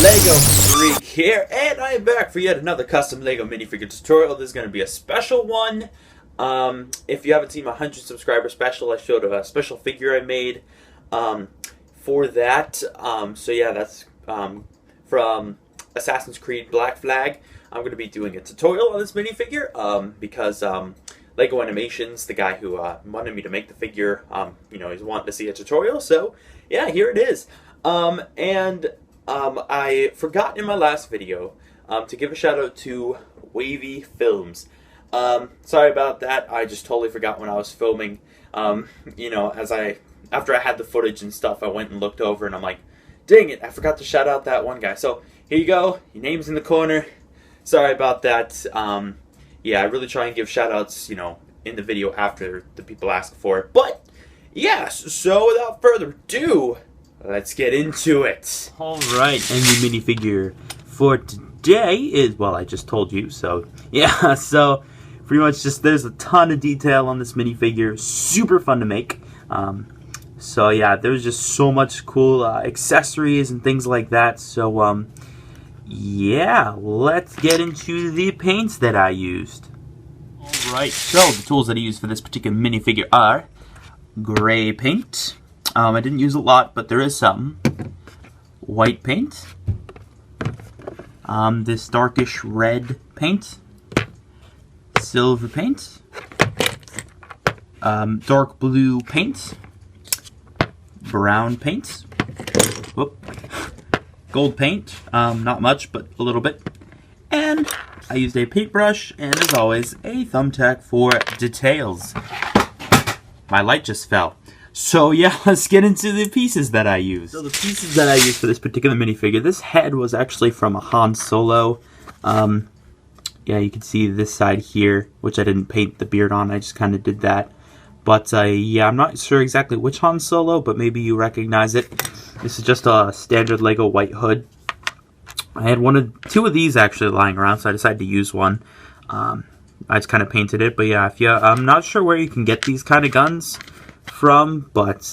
Lego Freak here, and I am back for yet another custom Lego minifigure tutorial. This is going to be a special one. If you haven't seen my 100 subscriber special, I showed a special figure I made for that. So yeah, that's from Assassin's Creed Black Flag. I'm going to be doing a tutorial on this minifigure because Lego Animations, the guy who wanted me to make the figure, he's wanting to see a tutorial. So yeah, here it is. I forgot in my last video to give a shout out to Wavy Films. Sorry about that. I just totally forgot when I was filming. After I had the footage and stuff, I went and looked over and I'm like, dang it, I forgot to shout out that one guy. So here you go. Your name's in the corner. Sorry about that. Yeah, I really try and give shout outs, in the video after the people ask for it. But yes, so without further ado, let's get into it. Alright, and the minifigure for today is, well, I just told you, so yeah, so pretty much just there's a ton of detail on this minifigure, super fun to make. So yeah, there's just so much cool accessories and things like that, so yeah, let's get into the paints that I used. Alright, so the tools that I used for this particular minifigure are gray paint. I didn't use a lot, but there is some. White paint. This darkish red paint. Silver paint. Dark blue paint. Brown paint. Whoop. Gold paint. Not much, but a little bit. And I used a paintbrush, and as always, a thumbtack for details. My light just fell. So yeah, let's get into the pieces that I used. So the pieces that I used for this particular minifigure, this head was actually from a Han Solo. Yeah, you can see this side here, which I didn't paint the beard on, I just kind of did that. But yeah, I'm not sure exactly which Han Solo, but maybe you recognize it. This is just a standard Lego white hood. I had two of these actually lying around, so I decided to use one. I just kind of painted it, but yeah, I'm not sure where you can get these kind of guns from, but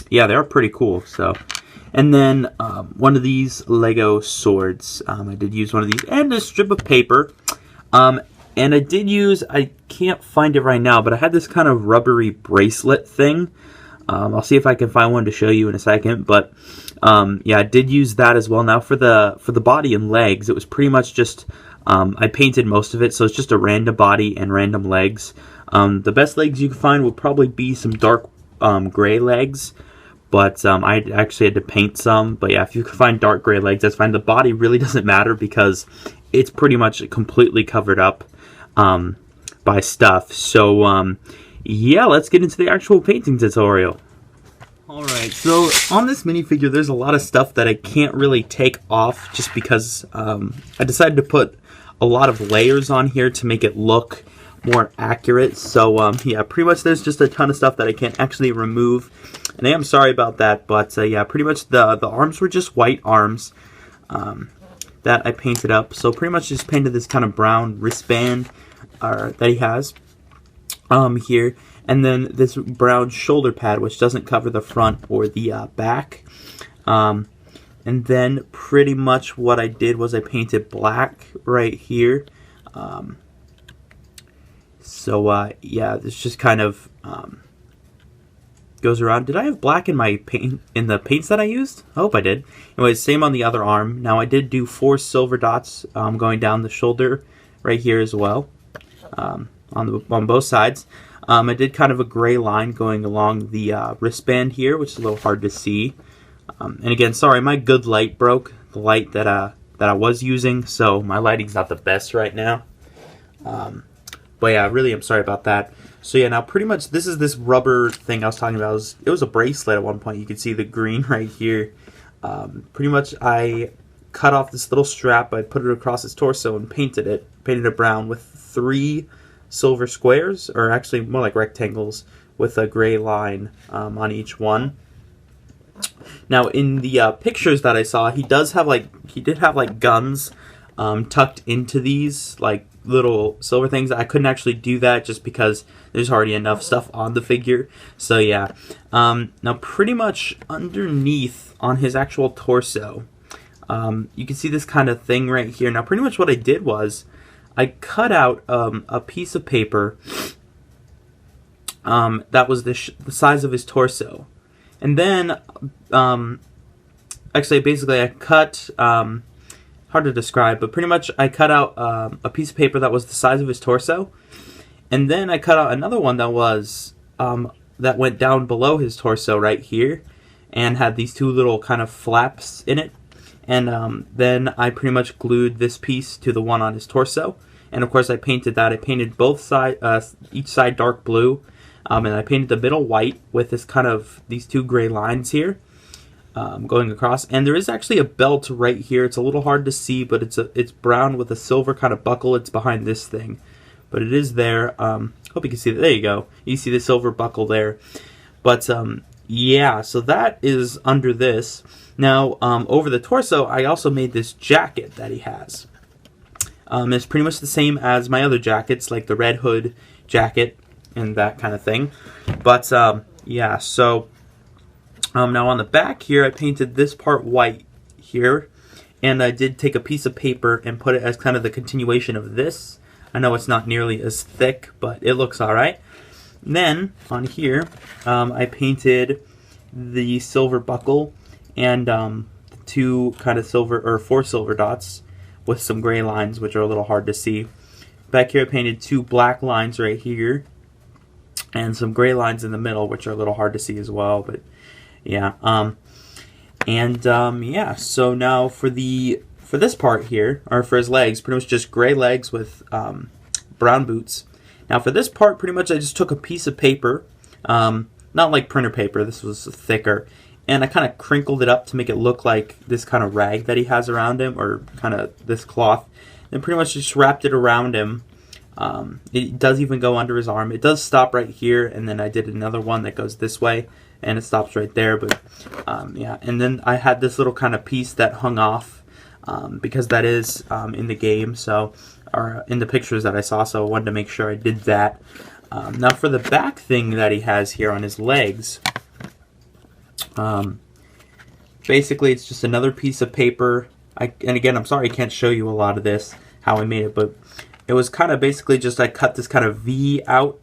yeah, they're pretty cool. So, and then one of these Lego swords, I did use one of these, and a strip of paper, and I did use, I can't find it right now, but I had this kind of rubbery bracelet thing. I'll see if I can find one to show you in a second, but yeah, I did use that as well. Now for the body and legs, it was pretty much just I painted most of it, so it's just a random body and random legs. The best legs you can find would probably be some dark gray legs, but I actually had to paint some. But yeah, if you can find dark gray legs, that's fine. The body really doesn't matter because it's pretty much completely covered up by stuff. So yeah, let's get into the actual painting tutorial. Alright, so on this minifigure, there's a lot of stuff that I can't really take off just because I decided to put a lot of layers on here to make it look more accurate. So yeah, pretty much there's just a ton of stuff that I can't actually remove, and I am sorry about that, but yeah, pretty much the arms were just white arms that I painted up. So pretty much just painted this kind of brown wristband that he has here, and then this brown shoulder pad which doesn't cover the front or the back. And then pretty much what I did was I painted black right here. So yeah, this just kind of goes around. Did I have black in my paint in the paints that I used? I hope I did. Anyways, same on the other arm. Now I did do 4 silver dots going down the shoulder right here as well, on both sides. I did kind of a gray line going along the wristband here, which is a little hard to see. And again, sorry, my good light broke, the light that I was using, so my lighting's not the best right now. But yeah, really, I'm sorry about that. So yeah, now pretty much this is this rubber thing I was talking about. It was a bracelet at one point. You can see the green right here. Pretty much I cut off this little strap, I put it across his torso and painted it brown with 3 silver squares, or actually more like rectangles, with a gray line on each one. Now in the pictures that I saw, he did have like guns tucked into these like little silver things. I couldn't actually do that just because there's already enough stuff on the figure. So yeah, now pretty much underneath on his actual torso, You can see this kind of thing right here. Now pretty much what I did was I cut out a piece of paper that was the size of his torso. And then, actually basically I cut, hard to describe, but pretty much I cut out a piece of paper that was the size of his torso. And then I cut out another one that was, that went down below his torso right here. And had these two little kind of flaps in it. And then I pretty much glued this piece to the one on his torso. And of course I painted that. I painted both sides, each side dark blue. And I painted the middle white with this kind of, these two gray lines here going across. And there is actually a belt right here. It's a little hard to see, but it's brown with a silver kind of buckle. It's behind this thing. But it is there. Hope you can see that. There you go. You see the silver buckle there. But yeah, so that is under this. Now, over the torso, I also made this jacket that he has. It's pretty much the same as my other jackets, like the Red Hood jacket and that kind of thing. But, yeah, so now on the back here, I painted this part white here. And I did take a piece of paper and put it as kind of the continuation of this. I know it's not nearly as thick, but it looks alright. Then, on here, I painted the silver buckle and two kind of silver, or 4 silver dots with some gray lines, which are a little hard to see. Back here I painted 2 black lines right here and some gray lines in the middle, which are a little hard to see as well, but yeah. Yeah, so now for this part here, or for his legs, pretty much just gray legs with brown boots. Now for this part, pretty much I just took a piece of paper, not like printer paper, this was thicker, and I kind of crinkled it up to make it look like this kind of rag that he has around him, or kind of this cloth, and pretty much just wrapped it around him. It does even go under his arm. It does stop right here, and then I did another one that goes this way, and it stops right there, but yeah, and then I had this little kind of piece that hung off, because that is in the game, so, or in the pictures that I saw, so I wanted to make sure I did that. Now for the back thing that he has here on his legs, basically it's just another piece of paper. And again, I'm sorry I can't show you a lot of this, how I made it, but it was kind of basically just I cut this kind of V out,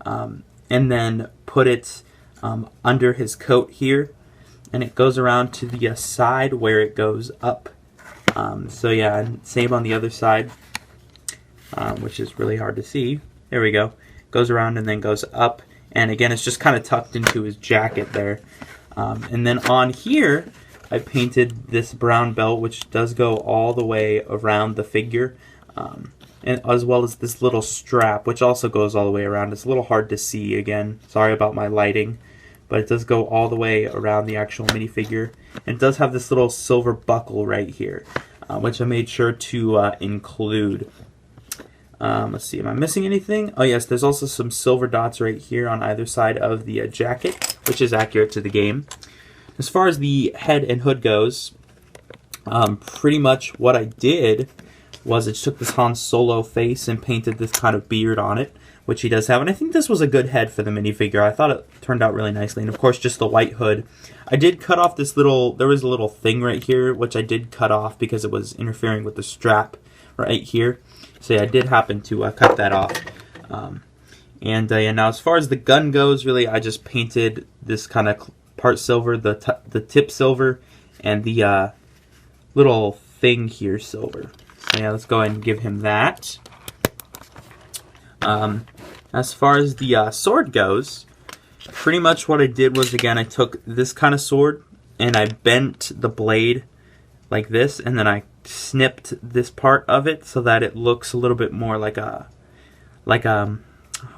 and then put it under his coat here, and it goes around to the side where it goes up. So yeah, and same on the other side, which is really hard to see. There we go. Goes around and then goes up, and again it's just kind of tucked into his jacket there. And then on here I painted this brown belt, which does go all the way around the figure, and as well as this little strap, which also goes all the way around. It's a little hard to see, again, sorry about my lighting, but it does go all the way around the actual minifigure. And it does have this little silver buckle right here, which I made sure to include. Let's see, am I missing anything? Oh yes, there's also some silver dots right here on either side of the jacket, which is accurate to the game. As far as the head and hood goes, pretty much what I did was I just took this Han Solo face and painted this kind of beard on it, which he does have. And I think this was a good head for the minifigure. I thought it turned out really nicely. And of course, just the white hood. I did cut off this little, there was a little thing right here, which I did cut off because it was interfering with the strap right here. So yeah, I did happen to cut that off. Yeah, now as far as the gun goes, really, I just painted this kind of part silver, the tip silver, and the little thing here silver. So yeah, let's go ahead and give him that. As far as the sword goes, pretty much what I did was, again, I took this kind of sword and I bent the blade like this, and then I snipped this part of it so that it looks a little bit more like a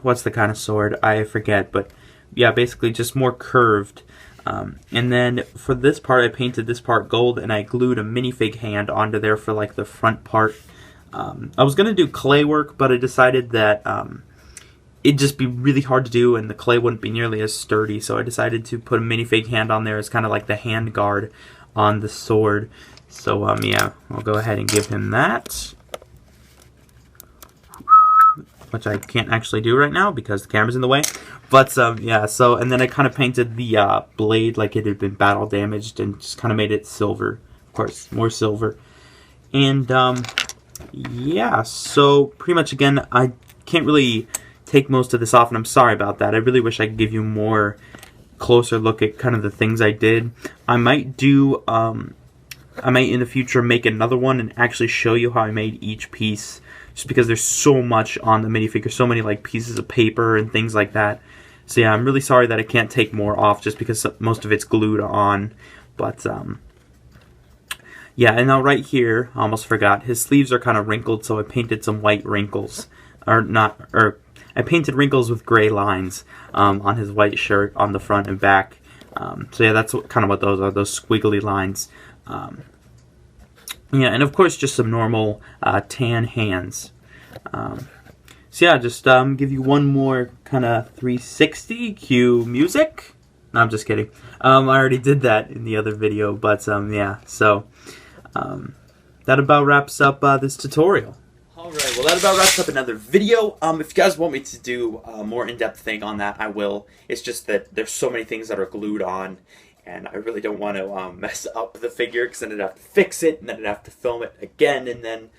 what's the kind of sword? I forget, but yeah, basically just more curved. And then for this part, I painted this part gold, and I glued a minifig hand onto there for like the front part. I was going to do clay work, but I decided that it'd just be really hard to do, and the clay wouldn't be nearly as sturdy, so I decided to put a minifig hand on there as kind of like the hand guard on the sword. So yeah, I'll go ahead and give him that, which I can't actually do right now because the camera's in the way. But yeah, so, and then I kind of painted the blade like it had been battle damaged and just kind of made it silver, of course, more silver. And, yeah, so pretty much, again, I can't really take most of this off, and I'm sorry about that. I really wish I could give you more closer look at kind of the things I did. I might do, I might in the future make another one and actually show you how I made each piece, just because there's so much on the minifigure, so many like pieces of paper and things like that. So yeah, I'm really sorry that I can't take more off just because most of it's glued on. But yeah, and now right here, I almost forgot, his sleeves are kind of wrinkled, so I painted some white wrinkles. I painted wrinkles with gray lines on his white shirt on the front and back. So yeah, that's kind of what those are, those squiggly lines. Yeah, and of course just some normal tan hands. So yeah, just give you one more kind of 360, cue music. No, I'm just kidding. I already did that in the other video, but yeah, so that about wraps up this tutorial. Alright, well that about wraps up another video. If you guys want me to do a more in-depth thing on that, I will. It's just that there's so many things that are glued on, and I really don't want to mess up the figure, because then I'd have to fix it, and then I'd have to film it again, and then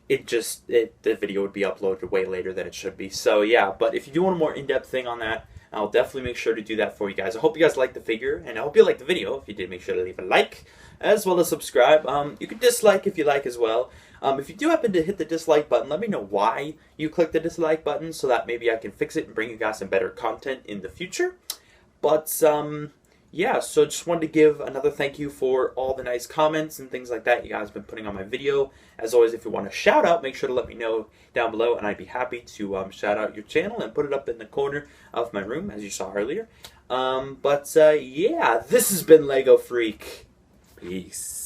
the video would be uploaded way later than it should be. So yeah, but if you do want a more in-depth thing on that, I'll definitely make sure to do that for you guys. I hope you guys liked the figure, and I hope you liked the video. If you did, make sure to leave a like, as well as subscribe. You can dislike if you like as well. If you do happen to hit the dislike button, let me know why you clicked the dislike button, so that maybe I can fix it and bring you guys some better content in the future. But yeah, so just wanted to give another thank you for all the nice comments and things like that you guys have been putting on my video. As always, if you want a shout out, make sure to let me know down below, and I'd be happy to shout out your channel and put it up in the corner of my room, as you saw earlier. Yeah, this has been Lego Freak. Peace.